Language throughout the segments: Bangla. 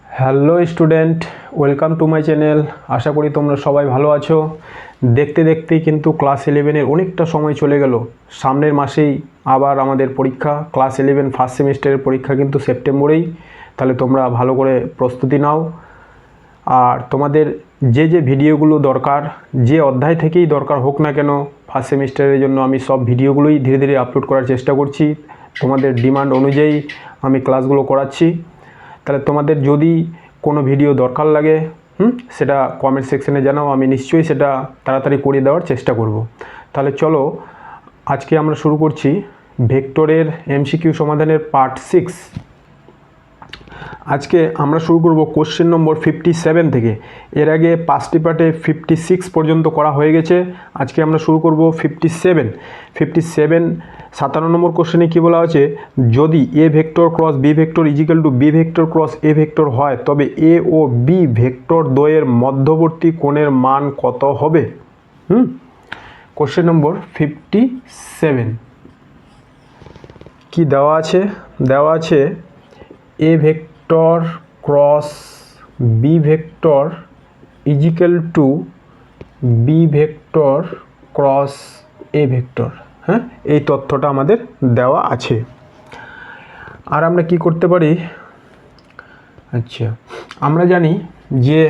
Hello student, welcome to my channel. আশা করি তোমরা সবাই ভালো আছো। দেখতে দেখতেই কিন্তু ক্লাস 11-এর অনেকটা সময় চলে গেল। সামনের মাসেই আবার আমাদের পরীক্ষা, ক্লাস 11 ফার্স্ট সেমিস্টারের পরীক্ষা কিন্তু সেপ্টেম্বরেই। তাহলে তোমরা ভালো করে প্রস্তুতি নাও। আর তোমাদের যে যে ভিডিওগুলো দরকার, যে অধ্যায় থেকেই দরকার হোক না কেন, ফার্স্ট সেমিস্টারের জন্য আমি সব ভিডিওগুলোই ধীরে ধীরে আপলোড করার চেষ্টা করছি। তোমাদের ডিমান্ড অনুযায়ী আমি ক্লাসগুলো করাচ্ছি। তাহলে তোমাদের যদি কোনো ভিডিও দরকার লাগে সেটা কমেন্ট সেকশনে জানাও, আমি নিশ্চয়ই সেটা তাড়াতাড়ি করে দেওয়ার চেষ্টা করব। তাহলে চলো আজকে আমরা শুরু করছি ভেক্টরের এমসিকিউ সমাধানের পার্ট 6। আজকে আমরা শুরু করব কোশ্চেন নম্বর 57 থেকে। এর আগে 5টি পার্টে 56 পর্যন্ত করা হয়ে গেছে। আজকে আমরা শুরু করব 57 57 নম্বর কোশ্চেনে কী বলা আছে, যদি A vector cross B vector is equal to B vector cross A vector হয় তবে এ ও বি ভেক্টর দ্বয়ের মধ্যবর্তী কোণের মান কত হবে। কোশ্চেন নম্বর 57 কি দেওয়া আছে? দেওয়া আছে A vector cross B vector is equal to B vector cross A vector. হ্যাঁ, এই তথ্যটা আমাদের দেওয়া আছে। আর আমরা কি করতে পারি? আচ্ছা, আমরা জানি যে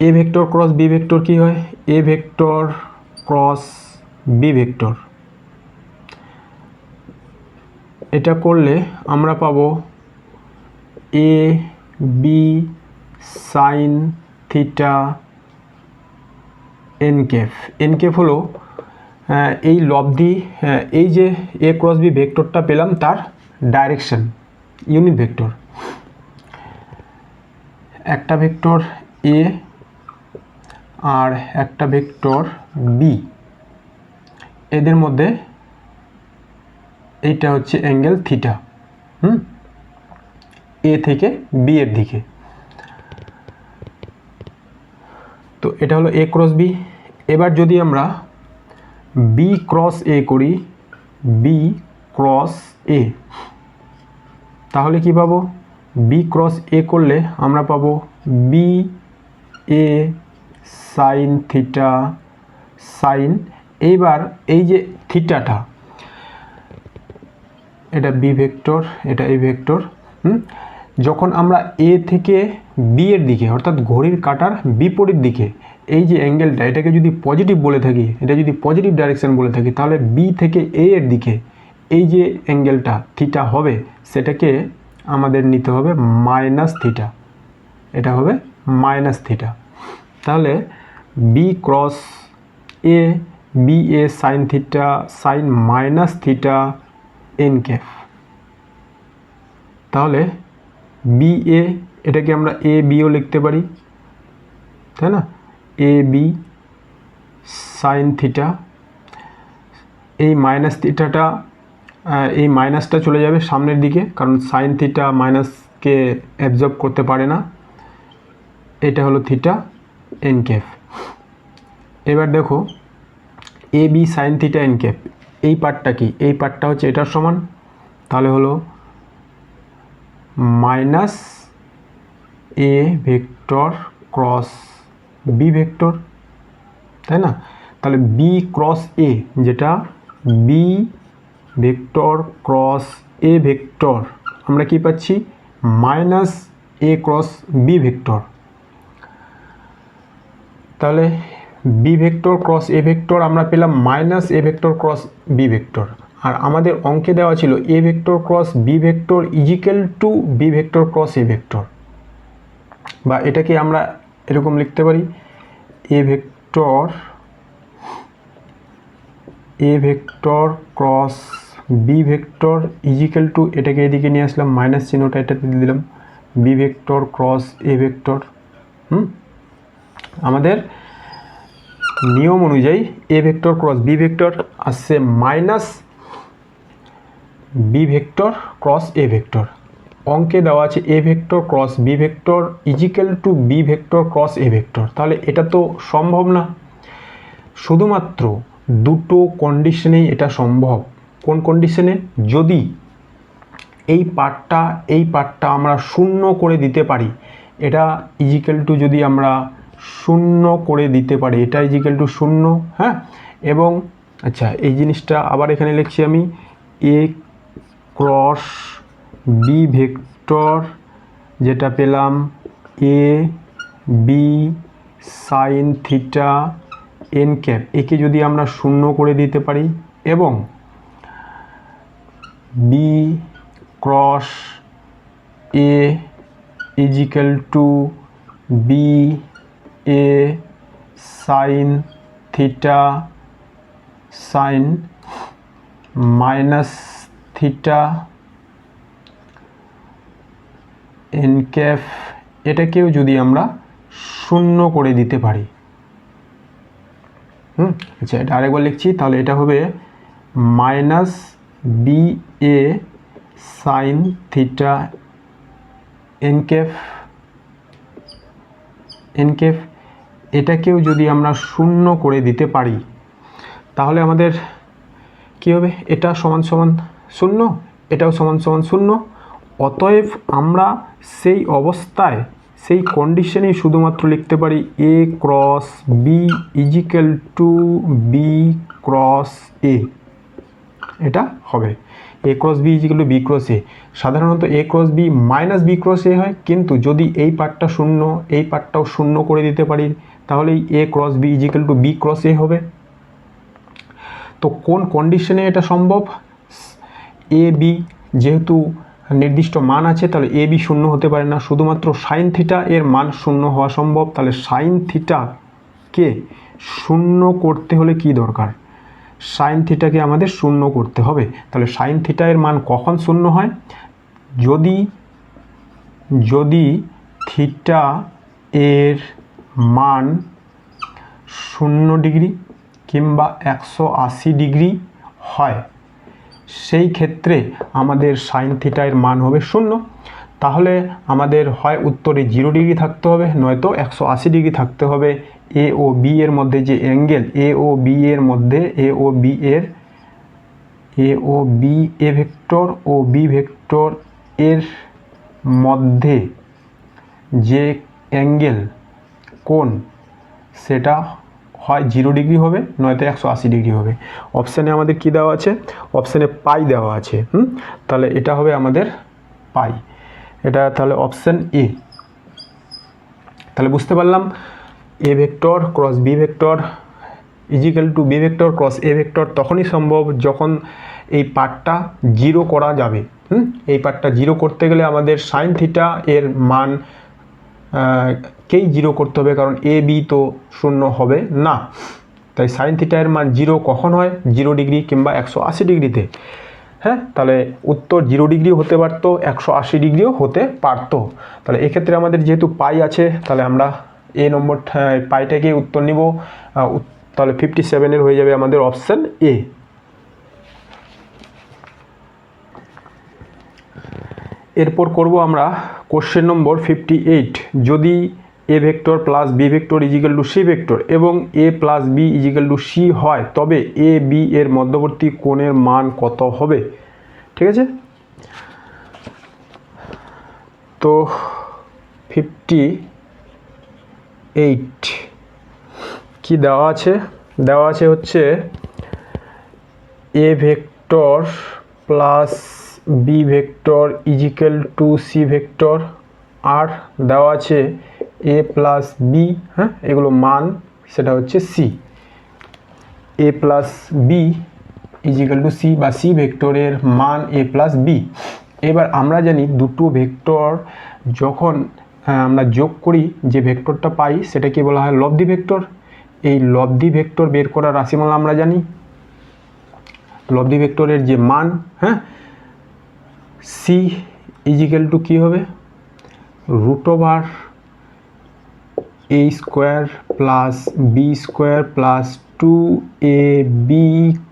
A vector cross B vector কী হয়? A vector cross B vector, এটা করলে আমরা পাবো A B sine theta N cap. N cap হলো এই লব্ধি, এই যে এ ক্রস বি ভেক্টরটা পেলাম তার ডাইরেকশন, ইউনিট ভেক্টর। একটা ভেক্টর এ আর একটা ভেক্টর বি, এদের মধ্যে এইটা হচ্ছে অ্যাঙ্গেল থিটা, এ থেকে বি এর দিকে। তো এটা হলো এ ক্রস বি। এবার যদি আমরা বি ক্রস এ করি, বি ক্রস এ, তাহলে কি পাবো? বি ক্রস এ করলে আমরা পাবো B A sine theta sign. এইবার এই যে থিটাটা, এটা বি ভেক্টর, এটা এ ভেক্টর। যখন আমরা এ থেকে বি এর দিকে অর্থাৎ ঘড়ির কাঁটার বিপরীত দিকে এই যে অ্যাঙ্গেলটা, এটাকে যদি পজিটিভ বলে থাকি, এটা যদি পজিটিভ ডাইরেকশন বলে থাকি, তাহলে বি থেকে এ এর দিকে এই যে অ্যাঙ্গেলটা থিটা হবে, সেটাকে আমাদের নিতে হবে মাইনাস থিটা। এটা হবে মাইনাস থিটা। তাহলে B cross A, B A sine theta sine minus theta N cap. তাহলে বি এ, এটাকে আমরা এ বিও লিখতে পারি, তাই না? এ বি সাইন থিটা, এই মাইনাস থিটাটা, এই মাইনাসটা চলে যাবে সামনের দিকে, কারণ সাইন থিটা মাইনাসকে অ্যাবজর্ব করতে পারে না। এটা হলো থিটা এন ক্যাপ। এবার দেখো A B sine theta N cap, এই পার্টটা কি? এই পার্টটা হচ্ছে এটার সমান, তাহলে হলো minus A vector cross B vector, তাই না? তাহলে বি ক্রস এ, যেটা B vector cross A vector, আমরা কি পাচ্ছি? Minus A cross B vector. তাহলে B vector cross A vector আমরা পেলাম minus A vector cross B vector. আর আমাদের অঙ্কে দেওয়া ছিল A vector cross B vector is equal to B vector cross A vector, বা এটাকে আমরা এরকম লিখতে পারি A vector cross B vector is equal to, এটাকে এদিকে নিয়ে আসলাম, মাইনাস চিহ্নটা এটাতে দিলাম, B vector cross A vector. আমাদের নিয়ম অনুযায়ী A vector cross B vector আসছে minus B vector cross A vector. অঙ্কে দেওয়া আছে A vector cross B vector is equal to B vector cross A vector. তাহলে এটা তো সম্ভব না। শুধুমাত্র দুটো কন্ডিশনেই এটা সম্ভব। কোন কন্ডিশনে? যদি এই পার্টটা আমরা শূন্য করে দিতে পারি, এটা ইজিক্যাল টু যদি আমরা শূন্য করে দিতে পারি, এটা ইজিক্যাল টু শূন্য, হ্যাঁ। এবং আচ্ছা এই জিনিসটা আবার এখানে লিখছি আমি, এ ক্রস বি ভেক্টর যেটা পেলাম A B sine theta N cap, একে যদি আমরা শূন্য করে দিতে পারি এবং B cross A equal to B A sine theta sine minus theta N cap, এটাকেও যদি আমরা শূন্য করে দিতে পারি, আচ্ছা এটা আরেকবার লিখছি, তাহলে এটা হবে minus B A sine theta N cap, এটাকেও যদি আমরা শূন্য করে দিতে পারি তাহলে আমাদের কি হবে, এটা সমান সমান শূন্য, এটাও সমান সমান শূন্য। অতএব আমরা সেই অবস্থায় সেই কন্ডিশনেই শুধুমাত্র লিখতে পারি A cross B is equal to B cross A, এটা হবে A cross B is equal to B cross A. সাধারণত A cross B minus B cross A হয়, কিন্তু যদি এই পার্টটা শূন্য এই পার্টটাও শূন্য করে দিতে পারি তাহলেই A cross B is equal to B cross A হবে। তো কোন কন্ডিশনে এটা সম্ভব, এ বি যেহেতু নির্দিষ্ট মান আছে তাহলে এ বি শূন্য হতে পারে না, শুধুমাত্র সাইন থিটা এর মান শূন্য হওয়া সম্ভব। তাহলে সাইন থিটাকে শূন্য করতে হলে কি দরকার, সাইন থিটাকে আমাদের শূন্য করতে হবে। তাহলে সাইন থিটা এর মান কখন শূন্য হয়, যদি থিটা এর মান 0 ডিগ্রি কিংবা 180 ডিগ্রি হয়, সেই ক্ষেত্রে আমাদের সাইন থিটা এর মান হবে 0। তাহলে আমাদের হয় উত্তরে 0 ডিগ্রি থাকতে হবে, নয়তো 180 ডিগ্রি থাকতে হবে। এ ও বি এর মধ্যে যে অ্যাঙ্গেল এ ও বি এর মধ্যে এ ভেক্টর ও বি ভেক্টর এর মধ্যে যে অ্যাঙ্গেল কোণ সেটা হয় 0 ডিগ্রি হবে, নয়তো 180 ডিগ্রি হবে। অপশানে আমাদের কি দেওয়া আছে, অপশানে পাই দেওয়া আছে, তাহলে এটা হবে আমাদের পাই, এটা তাহলে অপশান এ। তাহলে বুঝতে পারলাম A vector cross B vector is equal to B vector cross A vector তখনই সম্ভব যখন এই পার্টটা 0 করা যাবে। এই পার্টটা 0 করতে গেলে আমাদের সাইন থিটা এর মান কেই 0 করতে হবে, কারণ এ বি তো 0 হবে না। তাই সাইন থিটা এর মান 0 কখন হয়, 0 ডিগ্রি কিংবা 180 ডিগ্রিতে। হ্যাঁ, তাহলে উত্তর 0 ডিগ্রিও হতে পারতো, 180 ডিগ্রিও হতে পারতো। তাহলে এক্ষেত্রে আমাদের যেহেতু পাই আছে তাহলে আমরা এ নম্বর পাইটাকে উত্তর নিব। তাহলে 57 হয়ে যাবে আমাদের অপশান এ। এরপর করব আমরা কোশ্চেন নম্বর 58। যদি A vector plus B vector is equal to C vector এবং A plus B is equal to C হয় তবে এ বি এর মধ্যবর্তী কোণের মান কত হবে। ঠিক আছে, তো 58 কি দেওয়া আছে, দেওয়া আছে হচ্ছে A vector plus B vector is equal to C vector, আর দেওয়া আছে এ প্লাস বি, হ্যাঁ এগুলো মান সেটা হচ্ছে C. A plus B is equal to C বা সি ভেক্টরের মান এ প্লাস বি। এবার আমরা জানি দুটো ভেক্টর যখন আমরা যোগ করি যে ভেক্টরটা পাই সেটাকে বলা হয় লব্ধি ভেক্টর। এই লব্ধি ভেক্টর বের করার রাশিমালা আমরা জানি, লব্ধি ভেক্টরের যে মান, হ্যাঁ সি ইজিক্যাল টু কী হবে, √a² plus B square plus 2ab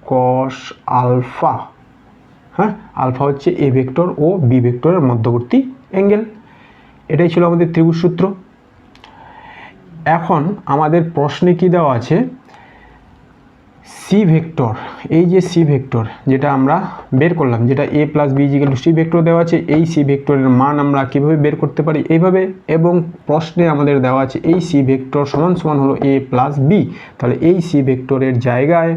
cos alpha. হ্যাঁ, আলফা হচ্ছে এ ভেক্টর ও বি ভেক্টরের মধ্যবর্তী অ্যাঙ্গেল। এটাই ছিল আমাদের ত্রিভুজ সূত্র। এখন আমাদের প্রশ্নে কি দেওয়া আছে, সি ভেক্টর, এই যে সি ভেক্টর যেটা আমরা বের করলাম, যেটা a plus B is equal to C vector দেওয়া আছে, এই সি ভেক্টরের মান আমরা কীভাবে বের করতে পারি? এইভাবে। এবং প্রশ্নে আমাদের দেওয়া আছে এই সি ভেক্টর সমান সমান হলো a প্লাস বি। তাহলে এই সি ভেক্টরের জায়গায়,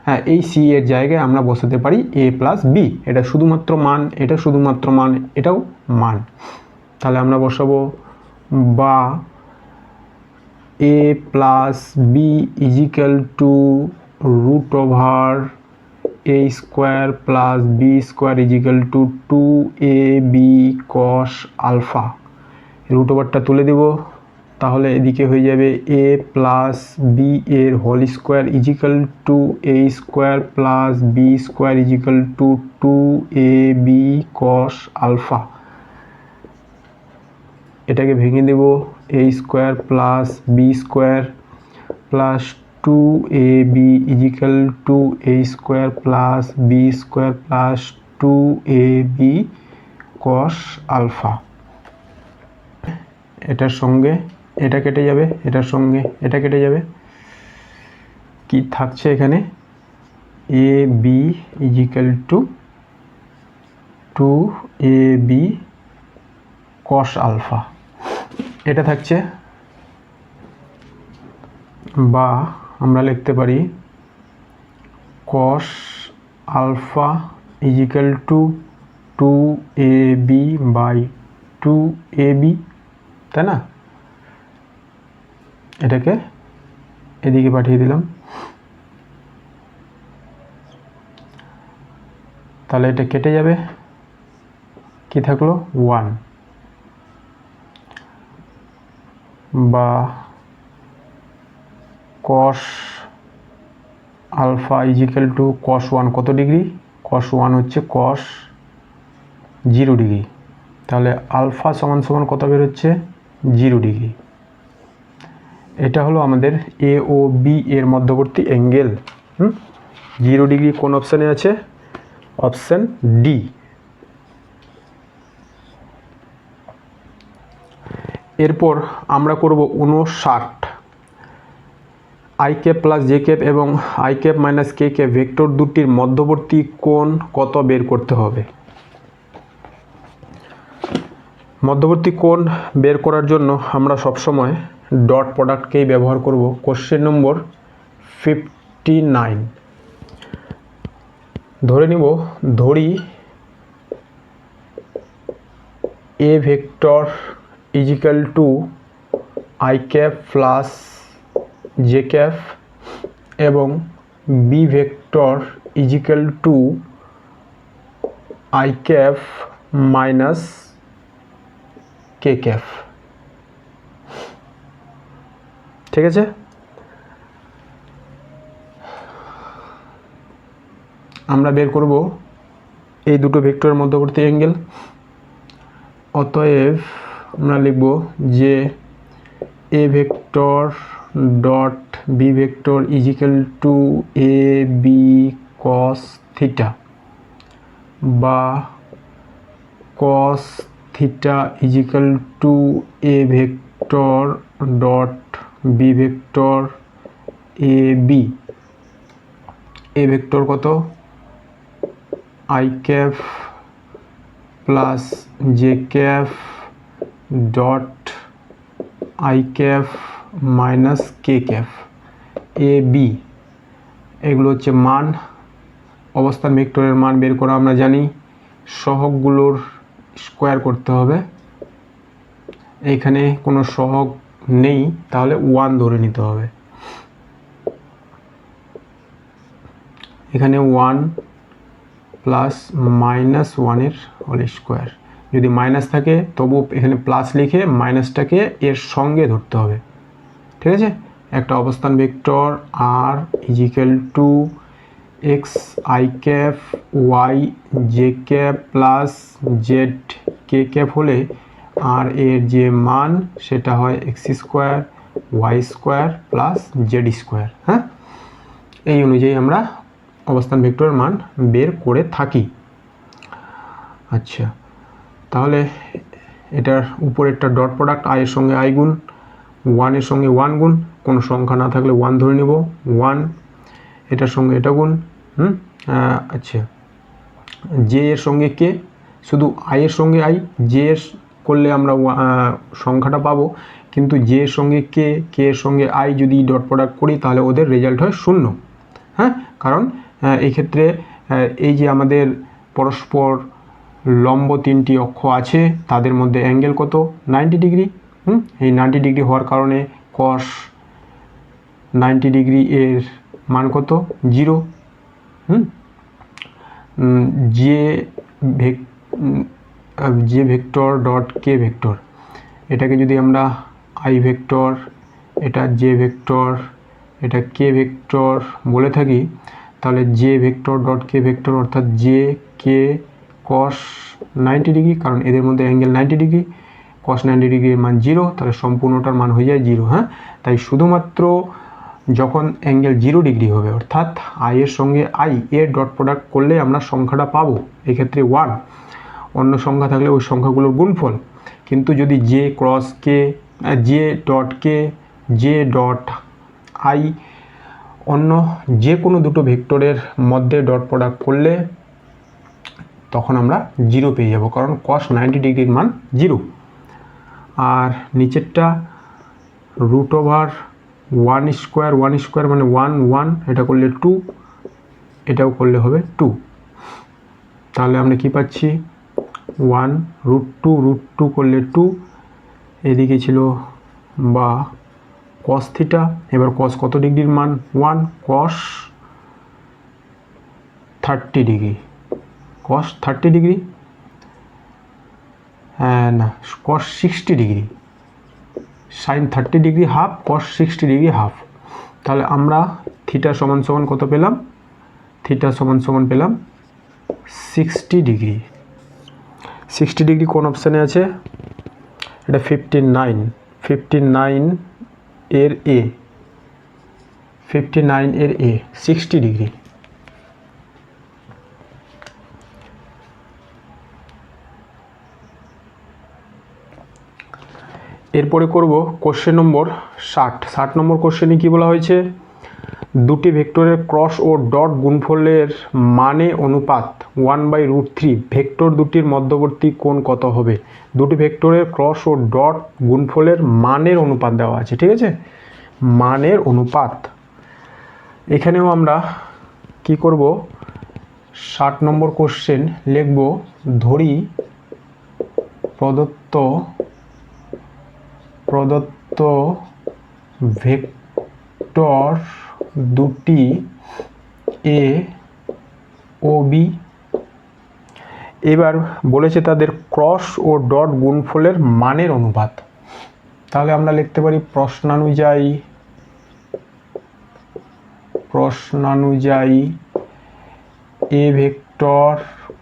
হ্যাঁ, এই সি এর জায়গায় আমরা বসাতে পারি a প্লাস বি। এটা শুধুমাত্র মান, এটা শুধুমাত্র মান, এটাও মান। তাহলে আমরা বসাবো বা a plus B is equal to root over a square plus B square equal to 2ab cos alpha. Root ওভারটা তুলে দেব, তাহলে এদিকে হয়ে যাবে a প্লাস বি এর whole square equal to a square plus B square equal to 2ab cos alpha. এটাকে ভেঙে দেব, a square plus B square plus 2ab equal to a square plus B square plus 2ab cos alpha. এটার সঙ্গে এটা কেটে যাবে, এটার সঙ্গে এটা কেটে যাবে। কি থাকছে এখানে? ab is equal to 2ab cos alpha এটা থাকছে। বা আমরা লিখতে পারি cos alpha is equal to 2ab by 2ab, তাই না? এটাকে এদিকে পাঠিয়ে দিলাম। তাহলে এটা কেটে যাবে, কি থাকলো? 1 বা cos alpha is equal to cos 1 কত ডিগ্রি? cos 1 হচ্ছে cos 0 ডিগ্রি। তাহলে আলফা সমান সমান কত বের হচ্ছে? 0 ডিগ্রি। এটা হলো আমাদের এ ও বি এর মধ্যবর্তী অ্যাঙ্গেল। 0 ডিগ্রি কোন অপশানে আছে? Option D. এরপর আমরা করব 59। I cap plus J cap এবং I cap minus K cap vector দুটির মধ্যবর্তী কোণ কত বের করতে হবে? মধ্যবর্তী কোণ বের করার জন্য আমরা সবসময় ডট প্রোডাক্টকেই ব্যবহার করব। কোশ্চেন নম্বর 59 ধরে নিব, ধরি A vector is equal to I cap plus J cap এবং B vector is equal to I cap minus K cap. ঠিক আছে? আমরা বের করব এই দুটো ভেক্টরের মধ্যবর্তী অ্যাঙ্গেল। অতএব আমরা লিখব যে A vector dot B vector is equal to A B cos theta বা cos theta is equal to A vector dot B vector A B. A vector কত? I cap plus J cap dot I cap minus K cap A B. এগুলো হচ্ছে মান। অবস্থান ভেক্টরের মান বের করা আমরা জানি, সহগগুলোর স্কোয়ার করতে হবে। এখানে কোনো সহগ নেই, তাহলে 1 ধরে নিতে হবে। এখানে 1 প্লাস মাইনাস 1 হোল স্কোয়ার। যদি মাইনাস থাকে তবু এখানে প্লাস লিখে মাইনাসটাকে এর সঙ্গে ধরতে হবে। ঠিক আছে? একটা অবস্থান vector r is equal to x i cap y j cap plus z k cap হলে আর এর যে মান সেটা হয় x square y square plus z square. হ্যাঁ, এই অনুযায়ী আমরা অবস্থান ভেক্টরের মান বের করে থাকি। আচ্ছা, তাহলে এটার উপরেরটা ডট প্রোডাক্ট, আই এর সঙ্গে আই গুণ, 1 এর সঙ্গে 1 গুণ, কোনো সংখ্যা না থাকলে 1 ধরে নেব। 1 এটার সঙ্গে এটা গুণ, আচ্ছা জে এর সঙ্গে কে, শুধু আই এর সঙ্গে আই, জে এর করলে আমরা সংখ্যাটা পাবো, কিন্তু জে এর সঙ্গে কে, কে এর সঙ্গে আই যদি ডট প্রোডাক্ট করি তাহলে ওদের রেজাল্ট হয় 0। হ্যাঁ, কারণ এই ক্ষেত্রে এই যে আমাদের পরস্পর লম্ব তিনটি অক্ষ আছে তাদের মধ্যে অ্যাঙ্গেল কত, 90 ডিগ্রি। এই 90 ডিগ্রি হওয়ার কারণে কস 90 ডিগ্রি এর মান কত, 0। J vector dot K vector, এটাকে যদি আমরা আই ভেক্টর, এটা জে ভেক্টর, এটা কে ভেক্টর বলে থাকি, তাহলে J vector dot K vector অর্থাৎ জে কে কস 90 ডিগ্রি, কারণ এদের মধ্যে অ্যাঙ্গেল 90 ডিগ্রি, কস 90 ডিগ্রির মান 0, তাহলে সম্পূর্ণটার মান হয়ে যায় 0। হ্যাঁ, তাই শুধুমাত্র যখন অ্যাঙ্গেল 0 ডিগ্রি হবে অর্থাৎ আই এর সঙ্গে আই এর ডট প্রোডাক্ট করলে আমরা সংখ্যাটা পাবো, এক্ষেত্রে 1। অন্য সংখ্যা থাকলে ওই সংখ্যাগুলোর গুণফল। কিন্তু যদি J cross K, J dot K, J dot I অন্য যে কোনো দুটো ভেক্টরের মধ্যে ডট প্রোডাক্ট করলে তখন আমরা 0 পেয়ে যাব, কারণ কস 90 ডিগ্রির মান 0। আর নিচেরটা রুট ওভার 1 স্কোয়ার, 1 স্কোয়ার মানে 1 1, এটা করলে 2, এটাও করলে হবে 2। তাহলে আমরা কি পাচ্ছি, 1 √2, √2 করলে 2, এদিকে ছিল বা কস থিটা। এবার কস কত ডিগ্রির মান, 1, কস 30 ডিগ্রি, কস 30 ডিগ্রি, না কস 60 ডিগ্রি, সাইন 30 ডিগ্রি হাফ, কস 60 ডিগ্রি হাফ। তাহলে আমরা থিটা সমান সমান কত পেলাম, থিটা সমান সমান পেলাম 60 ডিগ্রি। 60 ডিগ্রি কোন অপশানে আছে, এটা 59, 59 এর এ, 59 এর এ 60 ডিগ্রি। এরপরে করব কোশ্চেন নম্বর 60 নম্বর কোশ্চেনে কি বলা হয়েছে, দুটি ভেক্টরের ক্রস ও ডট গুণফলের মানে অনুপাত 1/√3, ভেক্টর দুটির মধ্যবর্তী কোণ কত হবে। দুটি ভেক্টরের ক্রস ও ডট গুণফলের মানের অনুপাত দেওয়া আছে, ঠিক আছে, মানের অনুপাত। এখানেও আমরা কি করব, 60 নম্বর কোশ্চেন লিখব, ধরি প্রদত্ত ভেক্টর দুটি এ ও বি, এবার বলেছে তাদের ক্রস ও ডট গুণফলের মানের অনুপাত। তাহলে আমরা লিখতে পারি প্রশ্নানুযায়ী A vector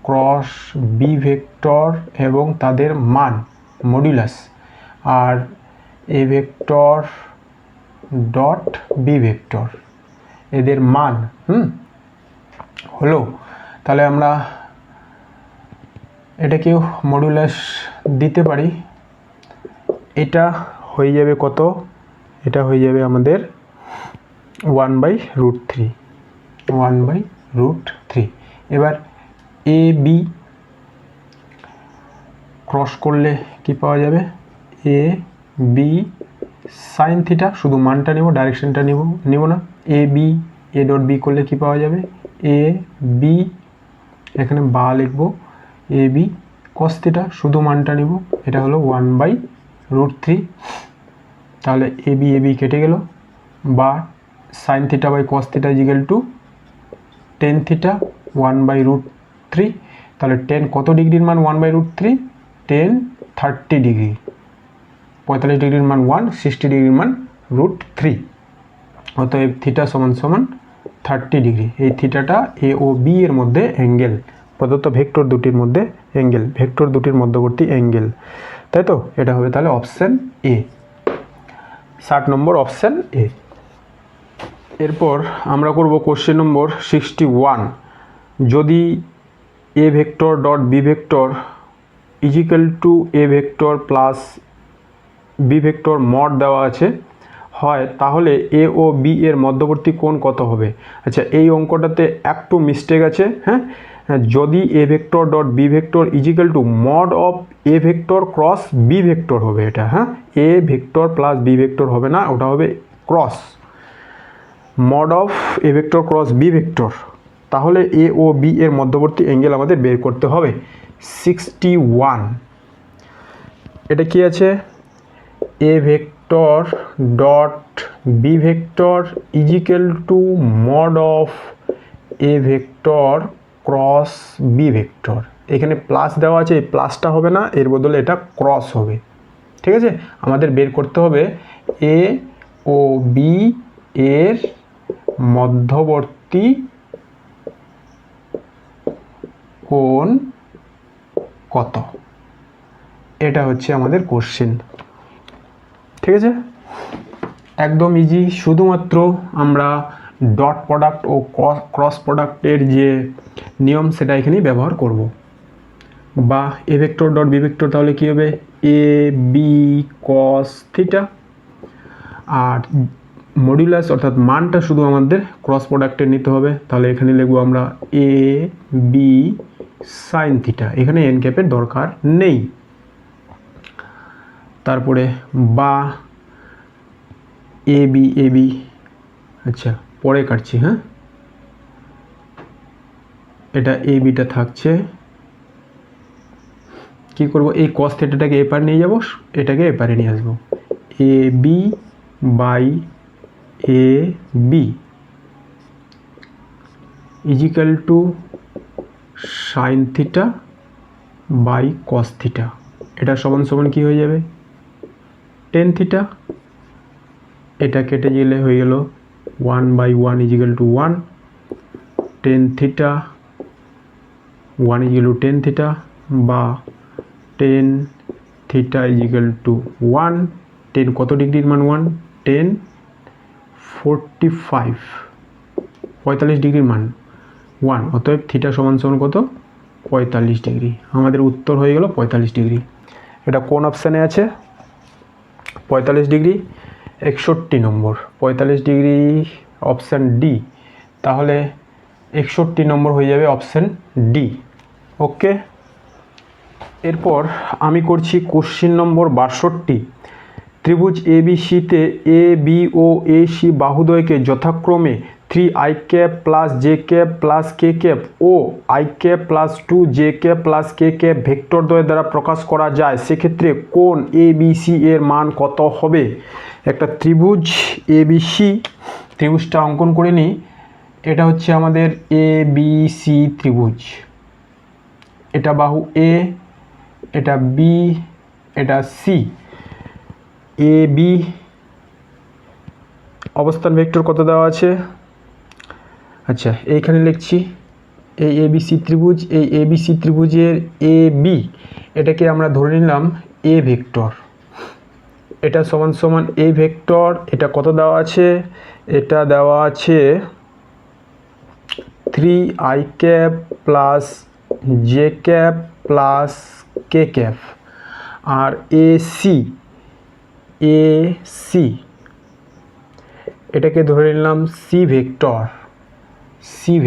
cross B vector এবং তাদের মান মডুলাস, আর A vector dot B vector এদের মান হলো। তাহলে আমরা এটাকেও মডুলাস দিতে পারি। এটা হয়ে যাবে কত, এটা হয়ে যাবে আমাদের 1/√3, 1/√3। এবার এ বি ক্রস করলে কি পাওয়া যাবে, এ বি সাইন থিটা, শুধু মানটা নেব, ডাইরেকশনটা নেব না। A B, A dot B করলে কি পাওয়া যাবে, এ বি, এখানে বা লিখব, এ বি কস থিটা, শুধু মানটা নেব, এটা হলো 1/√3। তাহলে এ বি কেটে গেল, বা sine theta by cos theta is equal to tan theta 1/√3। তাহলে 10 কত ডিগ্রির মান 1/√3, 10 30 ডিগ্রি, 45 ডিগ্রির মান 1, 60 ডিগ্রির মান √3। অতএব থিটা সমান সমান 30 ডিগ্রি। এই থিটাটা এ ও বি এর মধ্যে অ্যাঙ্গেল, প্রদত্ত ভেক্টর দুটির মধ্যে অ্যাঙ্গেল, ভেক্টর দুটির মধ্যবর্তী অ্যাঙ্গেল, তাই তো। এটা হবে তাহলে option A, 60 number option A. এরপর আমরা করব কোশ্চেন নম্বর 61, যদি A vector dot B vector is equal to A vector plus B vector mod দেওয়া আছে হয় তাহলে এ ও বি এর মধ্যবর্তী কোণ কত হবে? আচ্ছা, এই অঙ্কটাতে একটু মিস্টেক আছে। হ্যাঁ, যদি A vector dot B vector is equal to mod of A vector cross B vector হবে এটা। হ্যাঁ, A vector plus B vector হবে না, ওটা হবে cross mod of A vector cross B vector. তাহলে এ ও বি এর মধ্যবর্তী অ্যাঙ্গেল আমাদের বের করতে হবে 61। এটা কি আছে? A vector dot B vector is equal to mod of A vector cross B vector. এখানে প্লাস দেওয়া আছে, এই প্লাসটা হবে না, এর বদলে এটা ক্রস হবে। ঠিক আছে, আমাদের বের করতে হবে এ ও বি এর মধ্যবর্তী কোণ কত, এটা হচ্ছে আমাদের কোশ্চেন। ঠিক আছে, একদম ইজি। শুধুমাত্র আমরা ডট প্রোডাক্ট ও ক্রস প্রোডাক্টের যে নিয়ম সেটা এখানেই ব্যবহার করব। বা A vector dot B vector তাহলে কী হবে? A B cos theta. আর মডিউলাস অর্থাৎ মানটা শুধু আমাদের ক্রস প্রোডাক্টের নিতে হবে। তাহলে এখানে লিখবো আমরা এ বি সাইন থিটা। এখানে এন ক্যাপের দরকার নেই। তারপরে বা এ বি, আচ্ছা পরে কাটছি। হ্যাঁ, এটা এ বিটা থাকছে। কি করব? এই কস থিটাটাকে এপারে নিয়ে যাব, এটাকে এপারে নিয়ে আসবো। A B by A B is equal to sine theta by cos theta. এটা সমান সমান কি হয়ে যাবে? Tan theta. এটা কেটে গেলে হয়ে গেল 1/1 equal to 1। Tan theta 1 equal to tan theta, বা tan theta is equal to 1। Tan কত ডিগ্রির মান? 1। 10 45 45 ডিগ্রির মান 1। অতএব থিটা সমান সমান কত? 45 ডিগ্রি। আমাদের উত্তর হয়ে গেল 45 ডিগ্রি। এটা কোন অপশানে আছে? 45 ডিগ্রি 61 নম্বর। 45 ডিগ্রি অপশান ডি। তাহলে 61 নম্বর হয়ে যাবে অপশান ডি। ওকে, এরপর আমি করছি কোশ্চিন নম্বর 62। ত্রিভুজ এবিসিতে A B O A C বাহুদ্বয়কে যথাক্রমে 3i cap plus J cap plus কে ক্যাপ ও i cap plus 2j cap plus K cap vector দ্বয় দ্বারা প্রকাশ করা যায়। সেক্ষেত্রে কোণ এবিসি এর মান কত হবে? একটা ত্রিভুজ এবিসি, ত্রিভুজটা অঙ্কন করে নিই। এটা হচ্ছে আমাদের এবিসি ত্রিভুজ। এটা বাহু এ, এটা বি, এটা সি। এ বি অবস্থান ভেক্টর কত দেওয়া আছে? আচ্ছা, এইখানে লিখছি এই এবিসি ত্রিভুজ, এই এবিসি ত্রিভুজের এ বি এটাকে আমরা ধরে নিলাম এ ভেক্টর। এটা সমান সমান এ ভেক্টর। এটা কত দেওয়া আছে? এটা দেওয়া আছে 3i cap plus J cap plus কে ক্যাপ। আর এসি এটাকে ধরে নিলাম সি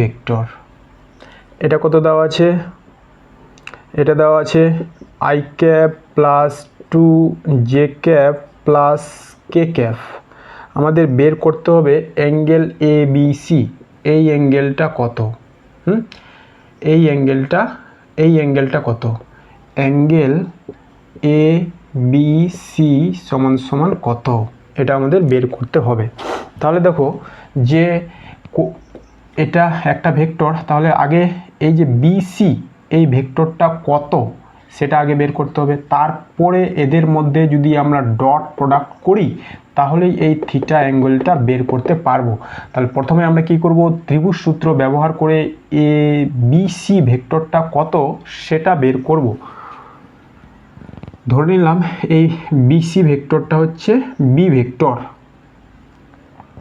ভেক্টর। এটা কত দেওয়া আছে? এটা দেওয়া আছে i cap plus 2j cap plus K cap. আমাদের বের করতে হবে অ্যাঙ্গেল এ বি সি। এই অ্যাঙ্গেলটা কত? এই অ্যাঙ্গেলটা কত? অ্যাঙ্গেল এ বি সি সমান সমান কত? এটা আমাদের বের করতে হবে। তাহলে দেখো যে এটা একটা ভেক্টর, তাহলে আগে এই যে বিসি এই ভেক্টরটা কত সেটা আগে বের করতে হবে। তারপরে এদের মধ্যে যদি আমরা ডট প্রোডাক্ট করি তাহলেই এই থিটা অ্যাঙ্গেলটা বের করতে পারবো। তাহলে প্রথমে আমরা কি করব? ত্রিভুজ সূত্র ব্যবহার করে এ বিসি ভেক্টরটা কত সেটা বের করব। ধরে নিলাম এই বিসি ভেক্টরটা হচ্ছে বি ভেক্টর।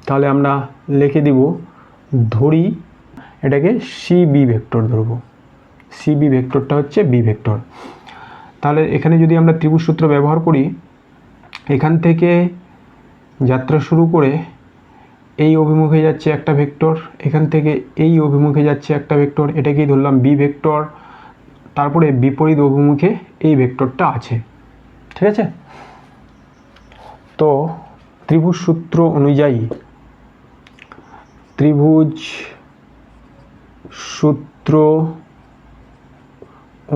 তাহলে আমরা লিখে দিব, ধরি এটাকে সিবি ভেক্টর ধরব। সিবি ভেক্টরটা হচ্ছে বি ভেক্টর। তাহলে এখানে যদি আমরা ত্রিভুজ সূত্র ব্যবহার করি, এখান থেকে যাত্রা শুরু করে এই অভিমুখে যাচ্ছে একটা ভেক্টর, এখান থেকে এই অভিমুখে যাচ্ছে একটা ভেক্টর, এটাকেই ধরলাম বি ভেক্টর, তারপরে বিপরীত অভিমুখে এই ভেক্টরটা আছে। ঠিক আছে, তো ত্রিভুজ সূত্র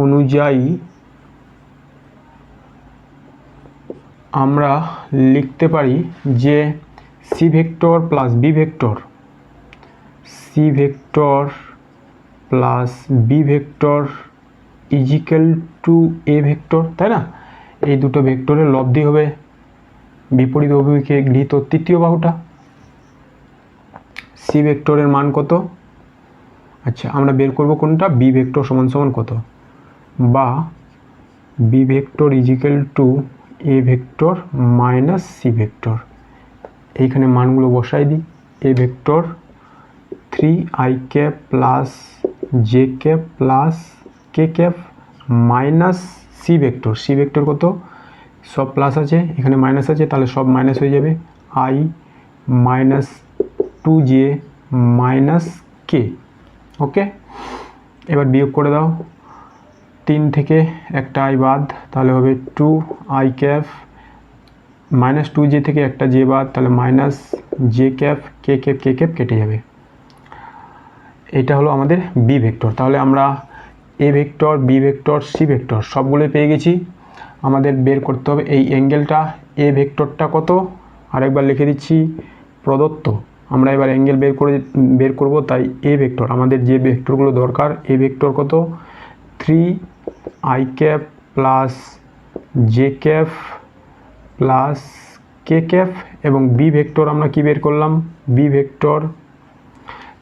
অনুযায়ী আমরা লিখতে পারি যে C vector plus B vector is equal to A vector, তাই না? এই দুটো ভেক্টরের লব্ধি হবে বিপরীত অভিমুখে গৃহীত তৃতীয় বাহুটা। সি ভেক্টরের মান কত? আচ্ছা, আমরা বের করব কোনটা, বি ভেক্টর সমান সমান কত, বা B vector is equal to A vector minus C vector. এইখানে মানগুলো বসাই দিই। A vector 3i cap plus J cap plus K cap minus C vector কত, সব প্লাস আছে, এখানে মাইনাস আছে, তাহলে সব মাইনাস হয়ে যাবে, i মাইনাস 2j মাইনাস কে। ওকে, এবার বিয়োগ করে দাও, 3 থেকে একটা i বাদ, তাহলে হবে 2i ক্যাপ মাইনাস 2j থেকে একটা j বাদ, তাহলে minus J cap K cap কেটে যাবে। এটা হলো আমাদের বি ভেক্টর। তাহলে আমরা A vector, B vector, C vector সবগুলোই পেয়ে গেছি। আমাদের বের করতে হবে এই অ্যাঙ্গেলটা, এ ভেক্টরটা কত, আরেকবার লিখে দিচ্ছি, প্রদত্ত। আমরা এবার অ্যাঙ্গেল বের করব, তাই এ ভেক্টর, আমাদের যে ভেক্টরগুলো দরকার, এ ভেক্টর কত, 3i cap plus J cap plus কে ক্যাপ, এবং বি ভেক্টর আমরা কি বের করলাম, বি ভেক্টর